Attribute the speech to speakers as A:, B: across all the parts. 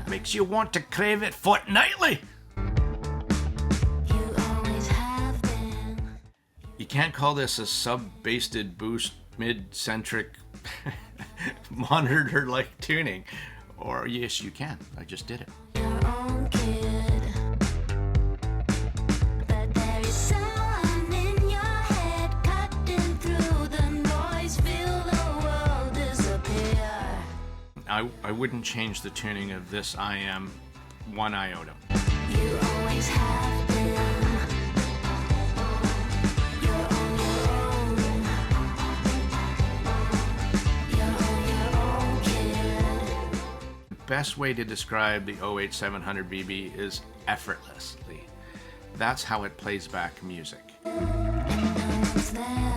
A: Makes you want to crave it fortnightly. You can't call this a sub-basted boost mid-centric monitor-like tuning. Or yes, you can. I just did it. I wouldn't change the tuning of this I Am one iota. You always have been. You're on your own. You're on your own, kid. The best way to describe the OH700VB is effortlessly. That's how it plays back music. And no one's there.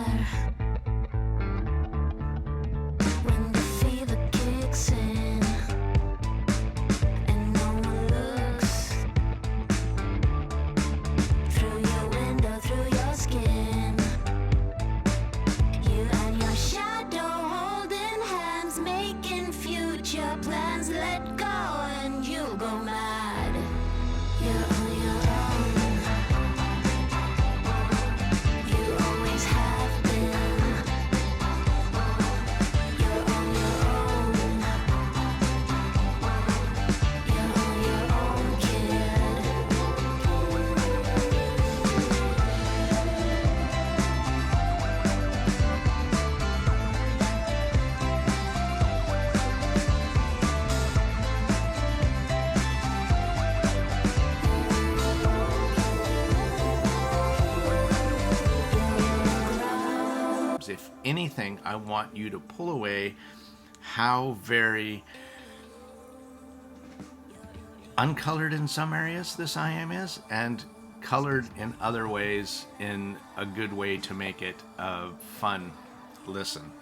A: If anything, I want you to pull away how very uncolored in some areas this I Am is, and colored in other ways in a good way to make it a fun listen.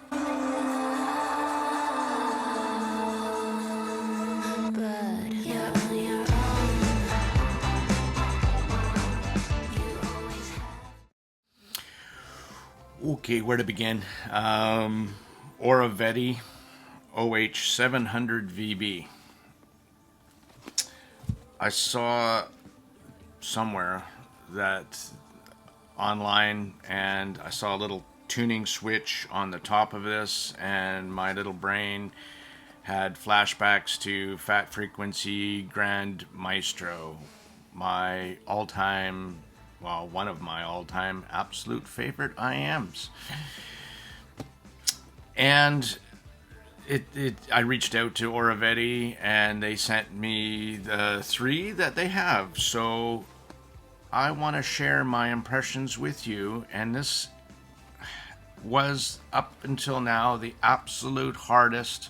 A: Okay, where to begin? ORIVETI OH700VB. I saw somewhere that online, and I saw a little tuning switch on the top of this, and my little brain had flashbacks to Fat Frequency Grand Maestro, my all-time, well, one of my all-time absolute favorite IMs. And I reached out to ORIVETI, and they sent me the 3 that they have. So I want to share my impressions with you, and this was, up until now, the absolute hardest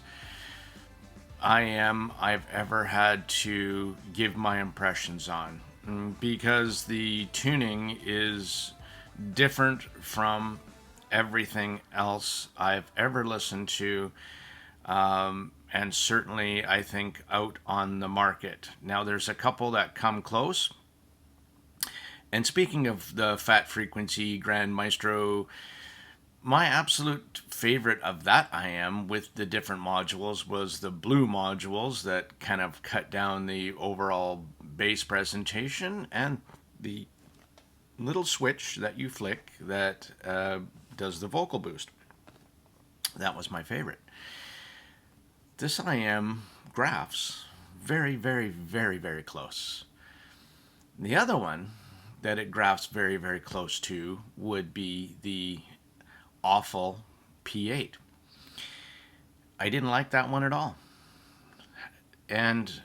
A: IM I've ever had to give my impressions on, because the tuning is different from everything else I've ever listened to, and certainly I think out on the market. Now there's a couple that come close, and speaking of the Fat Frequency Grand Maestro, my absolute favorite of that IM with the different modules was the blue modules that kind of cut down the overall bass presentation, and the little switch that you flick that does the vocal boost. That was my favorite. This IM graphs very, very, very, very close. The other one that it graphs very, very close to would be the awful P8. I didn't like that one at all. And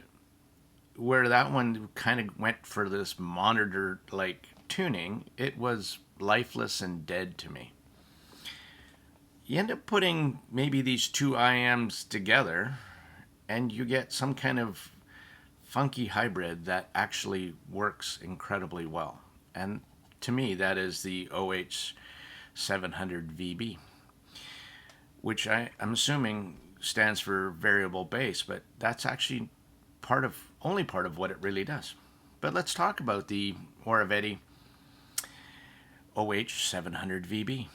A: where that one kind of went for this monitor-like tuning, it was lifeless and dead to me. You end up putting maybe these 2 IMs together, and you get some kind of funky hybrid that actually works incredibly well. And to me, that is the OH700VB, which I'm assuming stands for variable bass, but that's actually only part of what it really does. But let's talk about the ORIVETI OH700VB.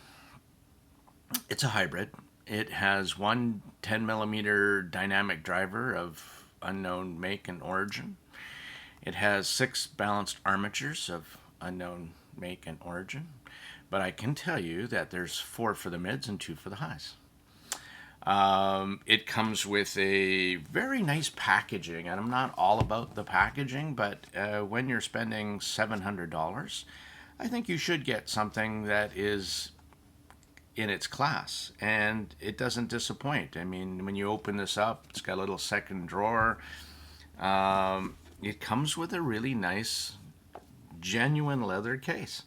A: It's a hybrid. It has one 10mm dynamic driver of unknown make and origin. It has 6 balanced armatures of unknown make and origin, but I can tell you that there's 4 for the mids and 2 for the highs. It comes with a very nice packaging, and I'm not all about the packaging, but when you're spending $700, I think you should get something that is in its class, and it doesn't disappoint. I mean, when you open this up, it's got a little second drawer. It comes with a really nice, genuine leather case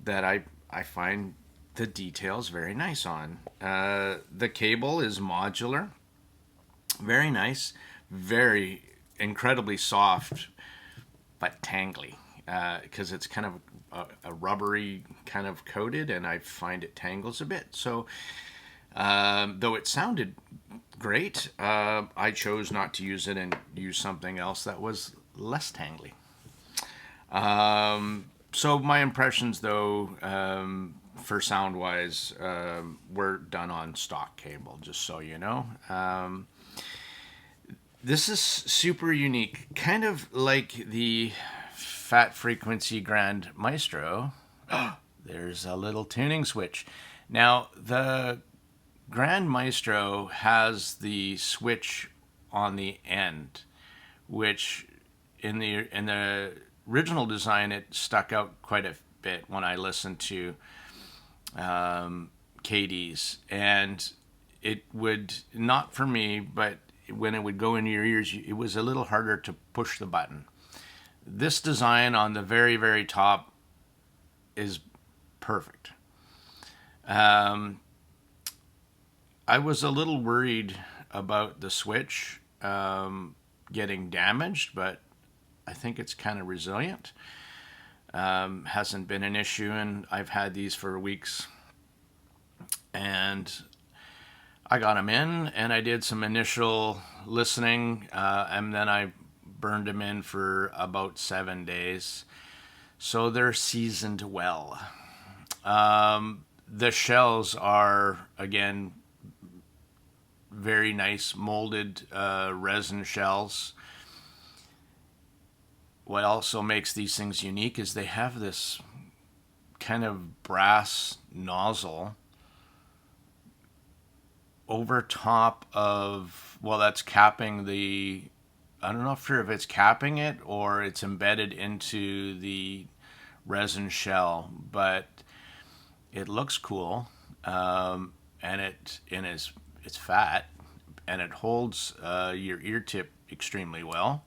A: that I find the details very nice on. The cable is modular, very nice, very incredibly soft, but tangly, because it's kind of a rubbery kind of coated, and I find it tangles a bit. So though it sounded great, I chose not to use it and use something else that was less tangly. So my impressions, though, for sound-wise, were done on stock cable, just so you know. This is super unique, kind of like the Fat Frequency Grand Maestro. There's a little tuning switch. Now, the Grand Maestro has the switch on the end, which in the original design, it stuck out quite a bit when I listened to KD's, and it would, not for me, but when it would go into your ears, it was a little harder to push the button. This design on the very, very top is perfect. I was a little worried about the switch getting damaged, but I think it's kind of resilient. Hasn't been an issue, and I've had these for weeks. And I got them in, and I did some initial listening, and then I burned them in for about 7 days. So they're seasoned well. The shells are, again, very nice molded resin shells. What also makes these things unique is they have this kind of brass nozzle over top of, well, that's capping the, I don't know if it's capping it or it's embedded into the resin shell, but it looks cool, and it's fat, and it holds your ear tip extremely well.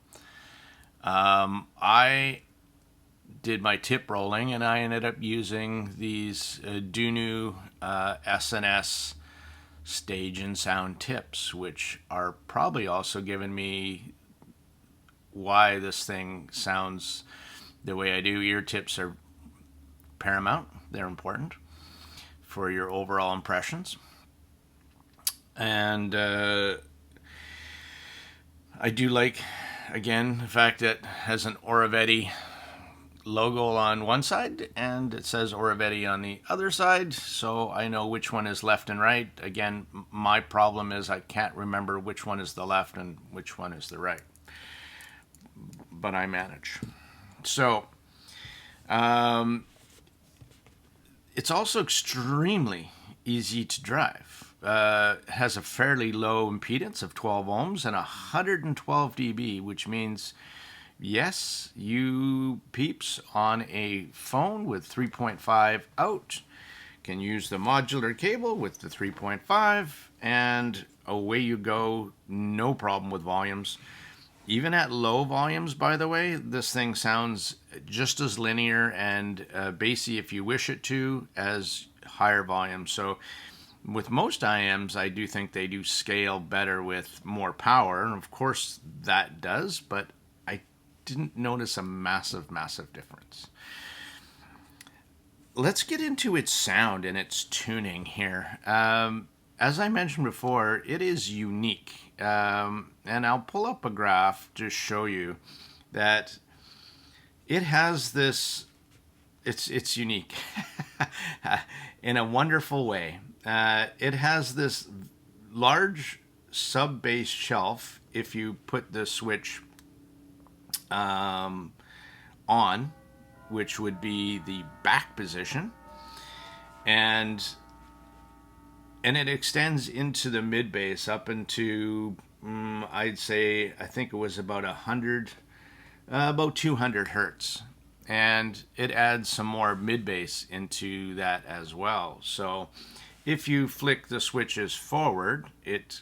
A: I did my tip rolling, and I ended up using these Dunu S&S Stage and Sound tips, which are probably also giving me why this thing sounds the way I do. Ear tips are paramount. They're important for your overall impressions. And I do like, again, the fact that it has an ORIVETI logo on one side and it says ORIVETI on the other side, so I know which one is left and right. Again, my problem is I can't remember which one is the left and which one is the right, but I manage. So it's also extremely easy to drive. It has a fairly low impedance of 12 ohms and 112 dB, which means, yes, you peeps on a phone with 3.5 out can use the modular cable with the 3.5, and away you go, no problem with volumes. Even at low volumes, by the way, this thing sounds just as linear and bassy if you wish it to as higher volumes. So with most IMs, I do think they do scale better with more power, and of course that does, but I didn't notice a massive difference. Let's get into its sound and its tuning here. As I mentioned before, it is unique. And I'll pull up a graph to show you that it has this, it's unique in a wonderful way. It has this large sub-bass shelf if you put the switch on, which would be the back position, and it extends into the mid bass up into I'd say, I think it was about 100, about 200 hertz, and it adds some more mid bass into that as well. So if you flick the switches forward, it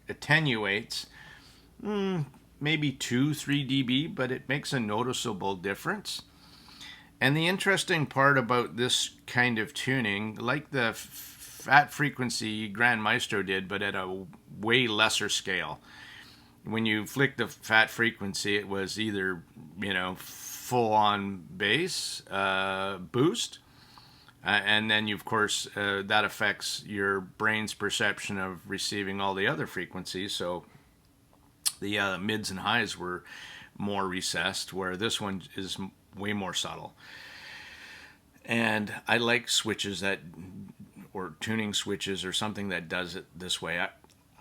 A: attenuates maybe 2-3 dB, but it makes a noticeable difference. And the interesting part about this kind of tuning, like the fat frequency Grand Maestro did, but at a way lesser scale. When you flick the fat frequency, it was either, full on bass boost, and then of course that affects your brain's perception of receiving all the other frequencies. So the mids and highs were more recessed, where this one is way more subtle. And I like switches or tuning switches or something that does it this way.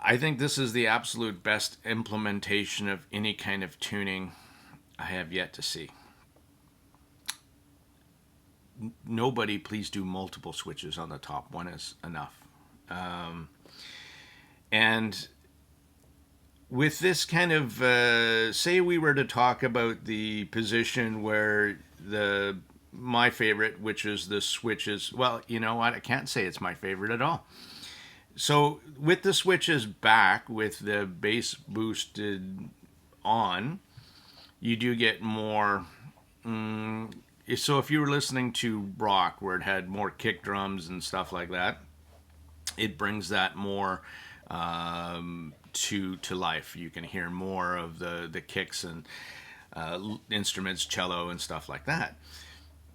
A: I think this is the absolute best implementation of any kind of tuning I have yet to see. Nobody, please do multiple switches on the top. One is enough. And with this kind of, say we were to talk about the position where my favorite, which is the switches, well, you know what? I can't say it's my favorite at all. So with the switches back, with the bass boosted on, you do get more. So if you were listening to rock, where it had more kick drums and stuff like that, it brings that more to life. You can hear more of the kicks and instruments, cello and stuff like that.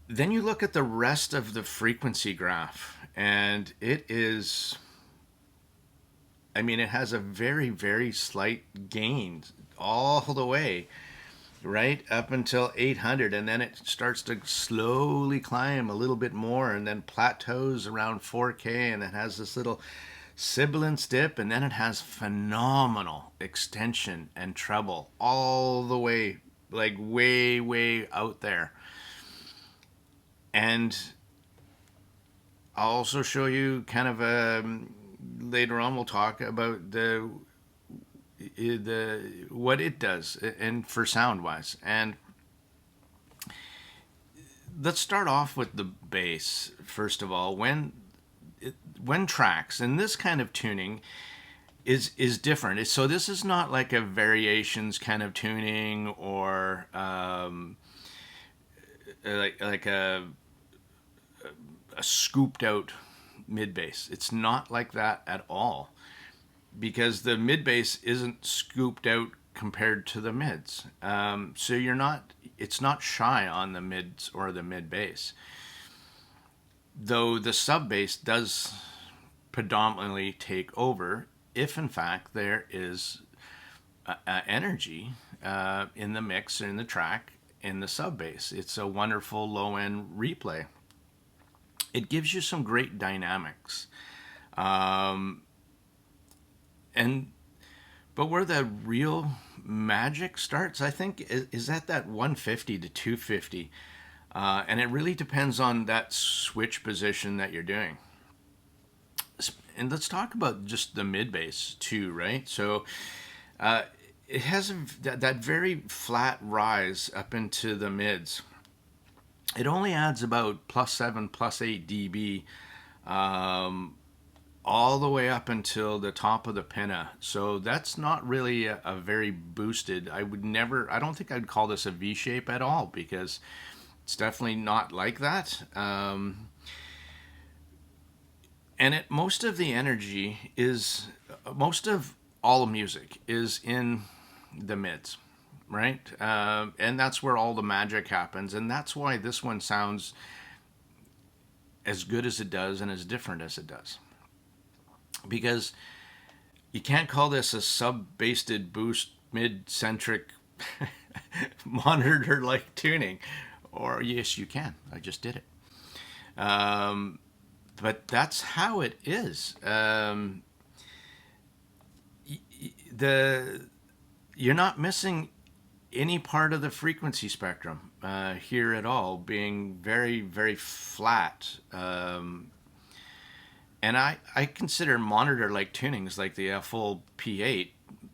A: Then you look at the rest of the frequency graph, and it is, it has a very, very slight gain all the way right up until 800, and then it starts to slowly climb a little bit more, and then plateaus around 4K, and it has this little sibilance dip, and then it has phenomenal extension and treble all the way, like way, way out there. And I'll also show you kind of later on we'll talk about the what it does and for sound wise. And let's start off with the bass first of all. When tracks in this kind of tuning is different. So this is not like a variations kind of tuning or like a scooped out mid bass. It's not like that at all, because the mid bass isn't scooped out compared to the mids. So it's not shy on the mids or the mid bass, though the sub bass does predominantly take over if in fact there is energy in the mix, in the track, in the sub bass. It's a wonderful low end replay. It gives you some great dynamics. But where the real magic starts, I think, is at that 150 to 250. And it really depends on that switch position that you're doing. And let's talk about just the mid bass too, right? So it has that very flat rise up into the mids. It only adds about +7, +8 dB all the way up until the top of the pinna. So that's not really a very boosted. I don't think I'd call this a V shape at all, because it's definitely not like that. And most of the energy most of all music is in the mids, right? And that's where all the magic happens. And that's why this one sounds as good as it does and as different as it does. Because you can't call this a sub-basted boost mid-centric monitor-like tuning. Or yes, you can. I just did it. But that's how it is. you're not missing any part of the frequency spectrum here at all, being very, very flat. And I consider monitor like tunings like the full P8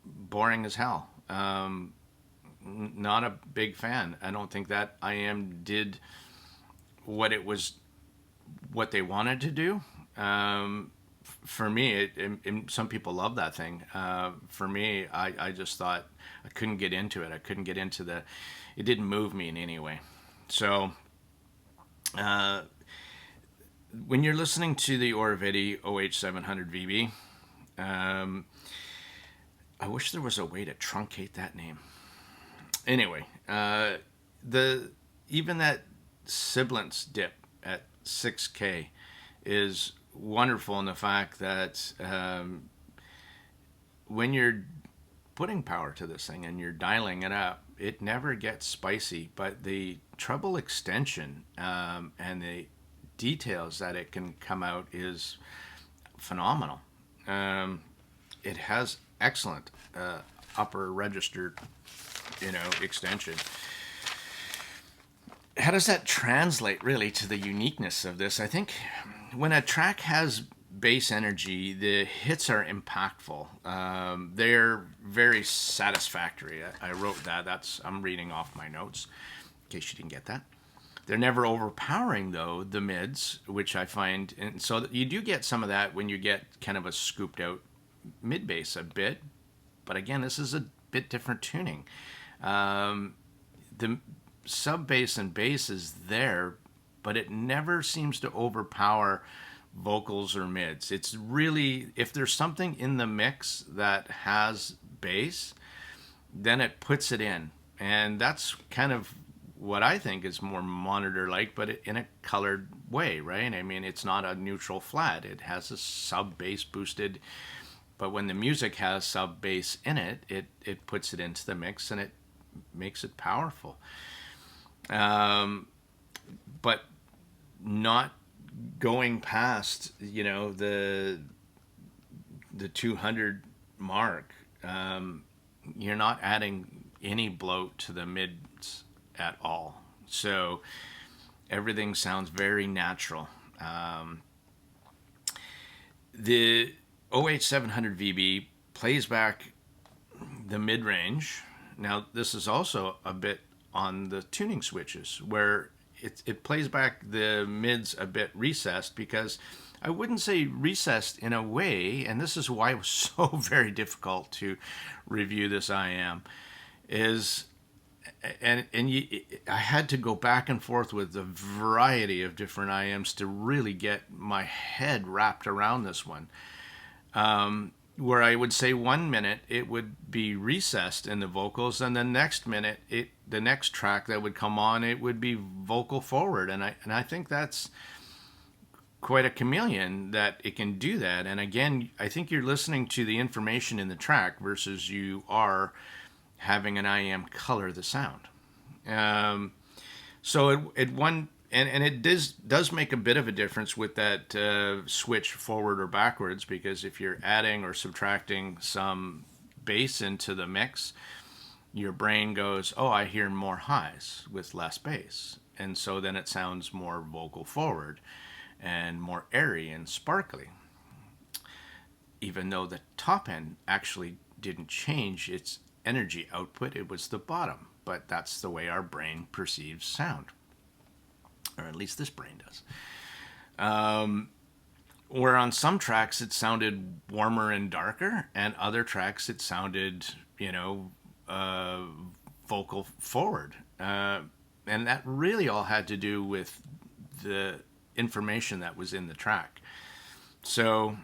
A: boring as hell. Not a big fan. I don't think that IM did what they wanted to do. For me, some people love that thing. For me, I just thought I couldn't get into it. I couldn't get into it didn't move me in any way. So, when you're listening to the ORIVETI OH700VB, I wish there was a way to truncate that name. Anyway, even that sibilance dip at 6K is wonderful in the fact that when you're putting power to this thing and you're dialing it up, it never gets spicy, but the treble extension and the details that it can come out is phenomenal. It has excellent upper register, extension. How does that translate really to the uniqueness of this? I think when a track has bass energy, the hits are impactful. They're very satisfactory. I wrote that. I'm reading off my notes, in case you didn't get that. They're never overpowering, though, the mids, which I find. And so you do get some of that when you get kind of a scooped out mid bass a bit. But again, this is a bit different tuning. The sub bass and bass is there, but it never seems to overpower vocals or mids. It's really, if there's something in the mix that has bass, then it puts it in. And that's kind of what I think is more monitor like, but in a colored way, right? I mean, it's not a neutral flat. It has a sub bass boosted, but when the music has sub bass in it, it puts it into the mix and it makes it powerful. But not going past, the 200 mark. You're not adding any bloat to the mids at all. So everything sounds very natural. The OH700VB plays back the mid-range. Now, this is also a bit on the tuning switches, where it plays back the mids a bit recessed, because I wouldn't say recessed in a way, and this is why it was so very difficult to review this IM, I had to go back and forth with a variety of different IMs to really get my head wrapped around this one. Where I would say 1 minute it would be recessed in the vocals, and the next minute, the next track that would come on, it would be vocal forward, and I think that's quite a chameleon that it can do that. And again, I think you're listening to the information in the track versus you are having an IM color the sound. So it does make a bit of a difference with that switch forward or backwards, because if you're adding or subtracting some bass into the mix, your brain goes, oh, I hear more highs with less bass. And so then it sounds more vocal forward and more airy and sparkly. Even though the top end actually didn't change its energy output, it was the bottom. But that's the way our brain perceives sound. Or at least this brain does. Where on some tracks it sounded warmer and darker, and other tracks it sounded, vocal forward. And that really all had to do with the information that was in the track. So,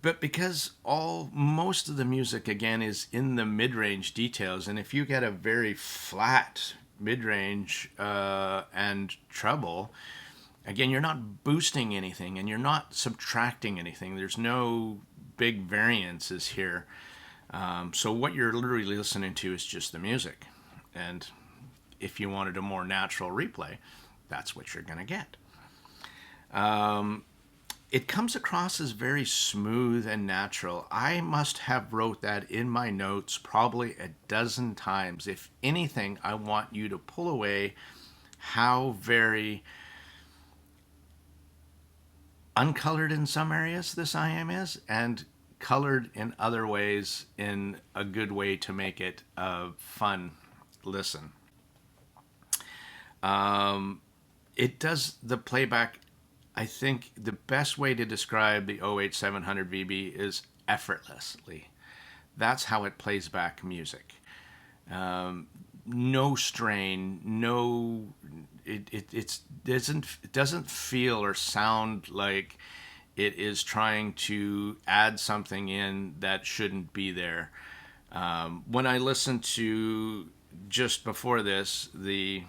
A: but because most of the music, again, is in the mid-range details, and if you get a very flat mid-range and treble, again, you're not boosting anything and you're not subtracting anything. There's no big variances here. So what you're literally listening to is just the music. And if you wanted a more natural replay, that's what you're going to get. it comes across as very smooth and natural. I must have wrote that in my notes probably a dozen times. If anything, I want you to pull away how very uncolored in some areas this IM is, and colored in other ways in a good way to make it a fun listen. It does the playback. I think the best way to describe the OH700VB is effortlessly. That's how it plays back music. No strain, no. It doesn't feel or sound like it is trying to add something in that shouldn't be there. When I listened to just before this the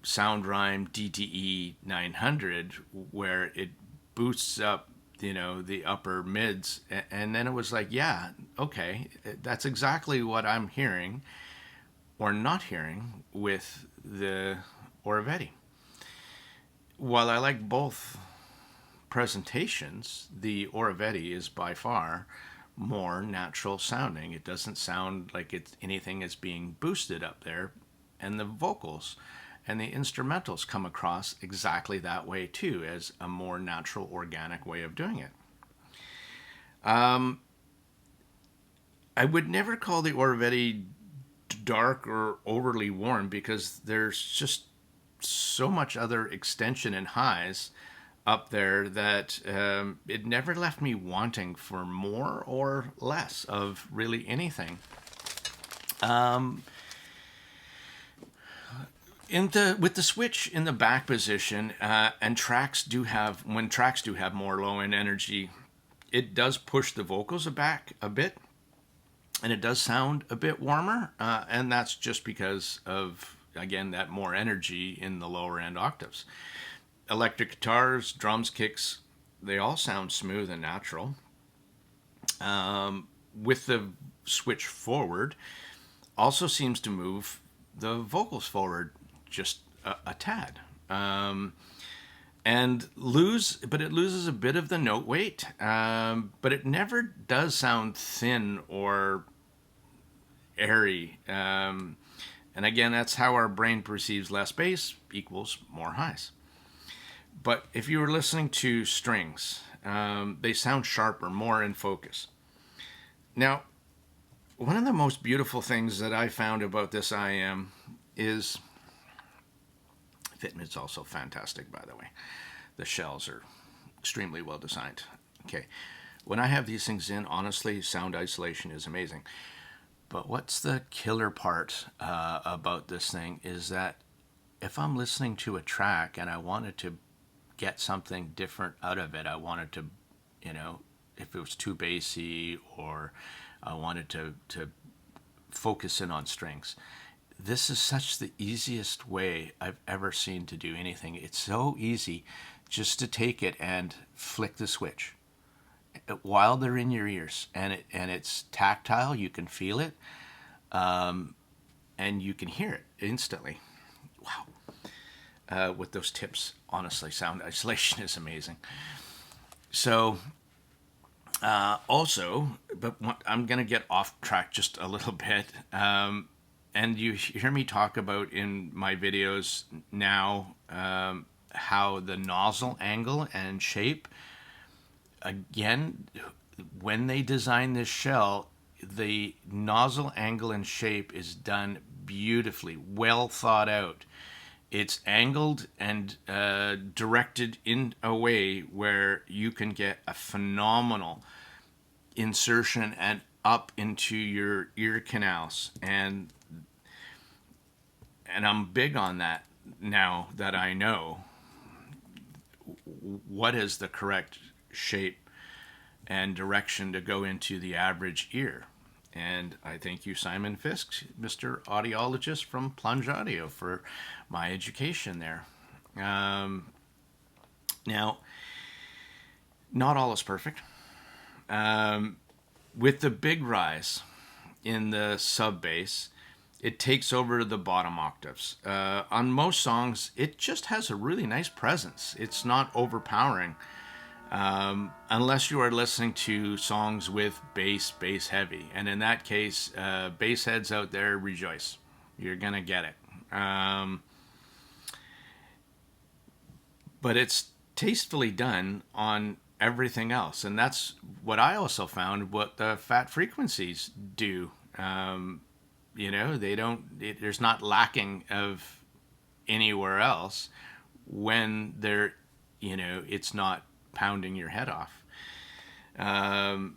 A: Sound Rhyme DTE 900, where it boosts up, the upper mids, and then it was like, yeah, okay, that's exactly what I'm hearing or not hearing with the ORIVETI. While I like both presentations, the ORIVETI is by far more natural sounding. It doesn't sound like anything is being boosted up there, and the vocals and the instrumentals come across exactly that way too, as a more natural, organic way of doing it. I would never call the ORIVETI dark or overly warm, because there's just so much other extension and highs up there that it never left me wanting for more or less of really anything. With the switch in the back position, and when tracks do have more low end energy, it does push the vocals back a bit, and it does sound a bit warmer, and that's just because of, again, that more energy in the lower end octaves. Electric guitars, drums, kicks, they all sound smooth and natural. With the switch forward, also seems to move the vocals forward just a tad, and it loses a bit of the note weight, but it never does sound thin or airy. And again, that's how our brain perceives less bass equals more highs. But if you were listening to strings, they sound sharper, more in focus. Now, one of the most beautiful things that I found about this IM is fitment's also fantastic, by the way. The shells are extremely well designed. Okay, when I have these things in, honestly, sound isolation is amazing. But what's the killer part about this thing is that if I'm listening to a track and I wanted to get something different out of it, I wanted to, if it was too bassy, or I wanted to focus in on strings, this is such the easiest way I've ever seen to do anything. It's so easy just to take it and flick the switch while they're in your ears, and it's tactile. You can feel it, and you can hear it instantly. Wow! With those tips, honestly, sound isolation is amazing. So, but I'm gonna get off track just a little bit. And you hear me talk about in my videos now how the nozzle angle and shape, again, when they design this shell, the nozzle angle and shape is done beautifully, well thought out. It's angled and directed in a way where you can get a phenomenal insertion and up into your ear canals, and I'm big on that now that I know what is the correct shape and direction to go into the average ear. And I thank you, Simon Fisk, Mr. Audiologist from Plunge Audio, for my education there. Now, not all is perfect. With the big rise in the sub bass, it takes over the bottom octaves. On most songs, it just has a really nice presence. It's not overpowering. Unless you are listening to songs with bass heavy. And in that case, bass heads out there, rejoice. You're going to get it. But it's tastefully done on everything else. And that's what I also found what the fat frequencies do. They don't, there's not lacking of anywhere else when they're, it's not pounding your head off. And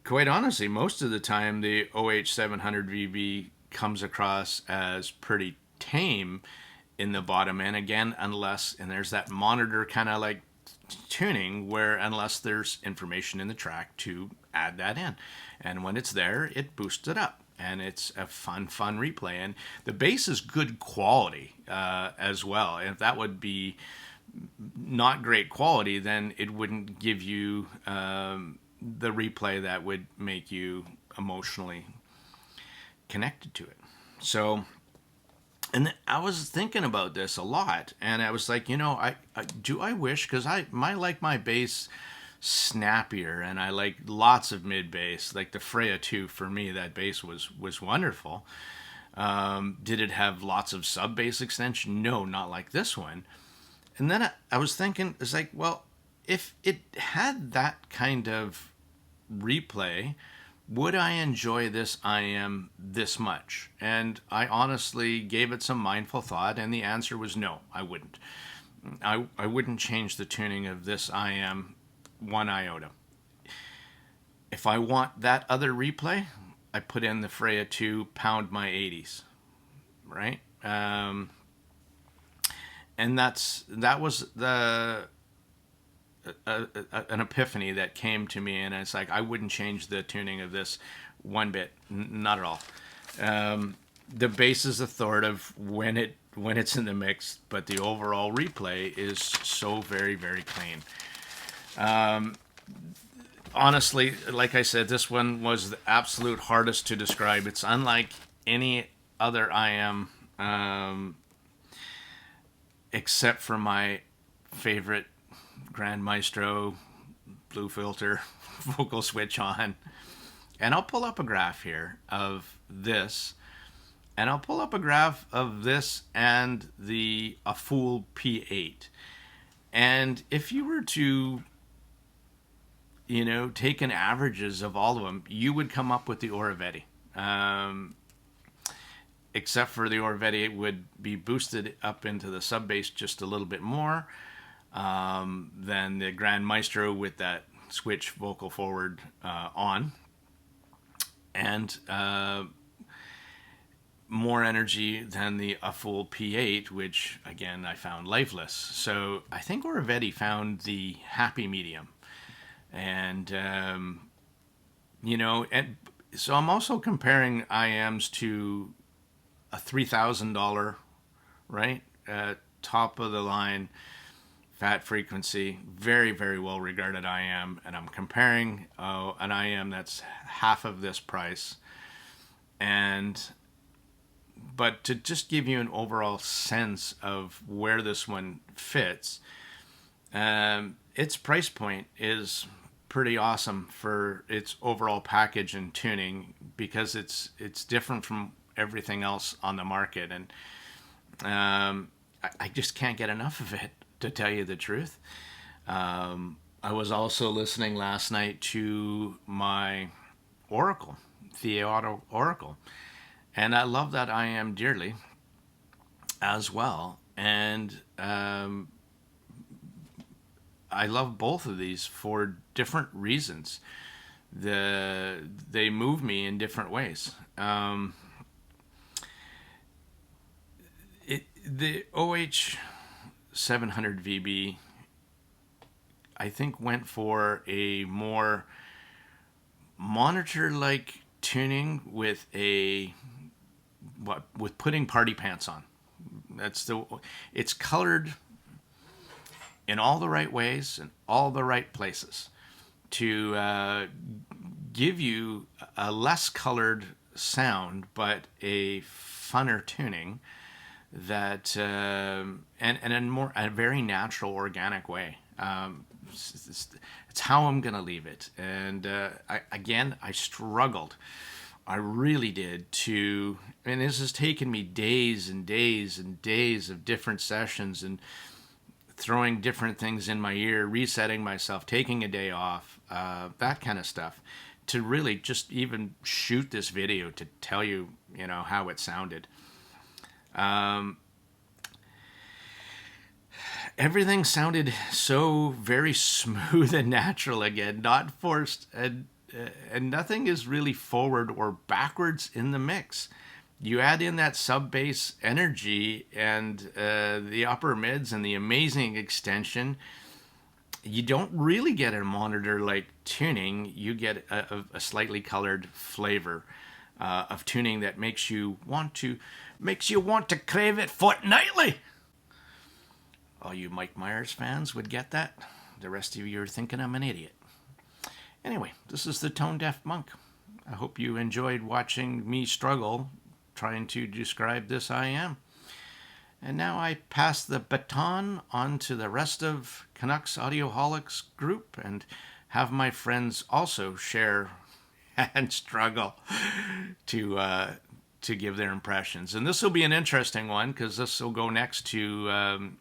A: quite honestly, most of the time, the OH700VB comes across as pretty tame in the bottom end again, and there's that monitor kind of like tuning where unless there's information in the track to add that in, and when it's there, it boosts it up, and it's a fun replay. And the bass is good quality as well. And if that would be not great quality, then it wouldn't give you the replay that would make you emotionally connected to it. So, and I was thinking about this a lot, and I was like, I wish, because my bass snappier, and I like lots of mid bass, like the Freya 2. For me, that bass was wonderful. Did it have lots of sub bass extension? No, not like this one. And then I was thinking, it's like, well, if it had that kind of replay, would I enjoy this IM this much? And I honestly gave it some mindful thought, and the answer was no, I wouldn't. I wouldn't change the tuning of this IM one iota. If I want that other replay, I put in the Freya 2 pound my 80s, right? And that was an epiphany that came to me, and it's like I wouldn't change the tuning of this one bit, not at all. The bass is authoritative when it's in the mix, but the overall replay is so very, very clean. Honestly, like I said, this one was the absolute hardest to describe. It's unlike any other IM. Except for my favorite Grand Maestro Blue Filter vocal switch on. And I'll pull up a graph here of this, and I'll pull up a graph of this and a full P8. And if you were to, take an averages of all of them, you would come up with the ORIVETI. Except for the ORIVETI, it would be boosted up into the sub bass just a little bit more than the Grand Maestro with that switch vocal forward on, and more energy than a full P8, which again I found lifeless. So I think ORIVETI found the happy medium, and and so I'm also comparing IMs to a $3,000, right? Top of the line, fat frequency, very, very well regarded IM, and I'm comparing an IM that's half of this price. But to just give you an overall sense of where this one fits, its price point is pretty awesome for its overall package and tuning, because it's different from everything else on the market, and I just can't get enough of it, to tell you the truth. I was also listening last night to my Oracle, the Auto Oracle, and I love that IM dearly as well. And I love both of these for different reasons. They move me in different ways. The OH700VB, I think, went for a more monitor-like tuning with putting party pants on. It's colored in all the right ways and all the right places to give you a less colored sound, but a funner tuning that and in a very natural, organic way. It's how I'm gonna leave it. And I struggled. I really did to, and this has taken me days and days and days of different sessions and throwing different things in my ear, resetting myself, taking a day off, that kind of stuff, to really just even shoot this video to tell you, how it sounded. Everything sounded so very smooth and natural again, not forced, and nothing is really forward or backwards in the mix. You add in that sub bass energy and the upper mids and the amazing extension. You don't really get a monitor like tuning. You get a slightly colored flavor of tuning that makes you want to crave it fortnightly. All you Mike Myers fans would get that. The rest of you are thinking I'm an idiot. Anyway, this is the Tone Deaf Monk. I hope you enjoyed watching me struggle trying to describe this IM. And now I pass the baton on to the rest of Canucks Audioholics group and have my friends also share and struggle to give their impressions. And this will be an interesting one because this will go next to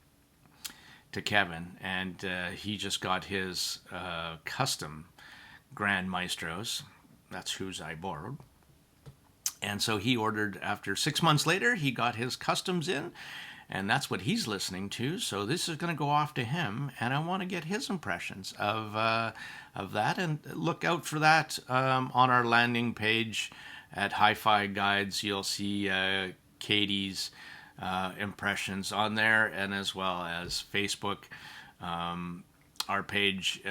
A: Kevin, and he just got his custom Grand Maestros. That's whose I borrowed. And so he ordered, after 6 months later, he got his customs in, and that's what he's listening to. So this is going to go off to him, and I want to get his impressions of that. And look out for that on our landing page at Hi-Fi Guides. You'll see Katie's impressions on there, and as well as Facebook, our page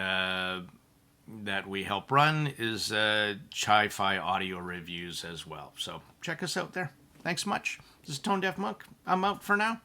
A: that we help run is Chi-Fi Audio Reviews as well. So check us out there. Thanks much. This is Tone Deaf Monk. I'm out for now.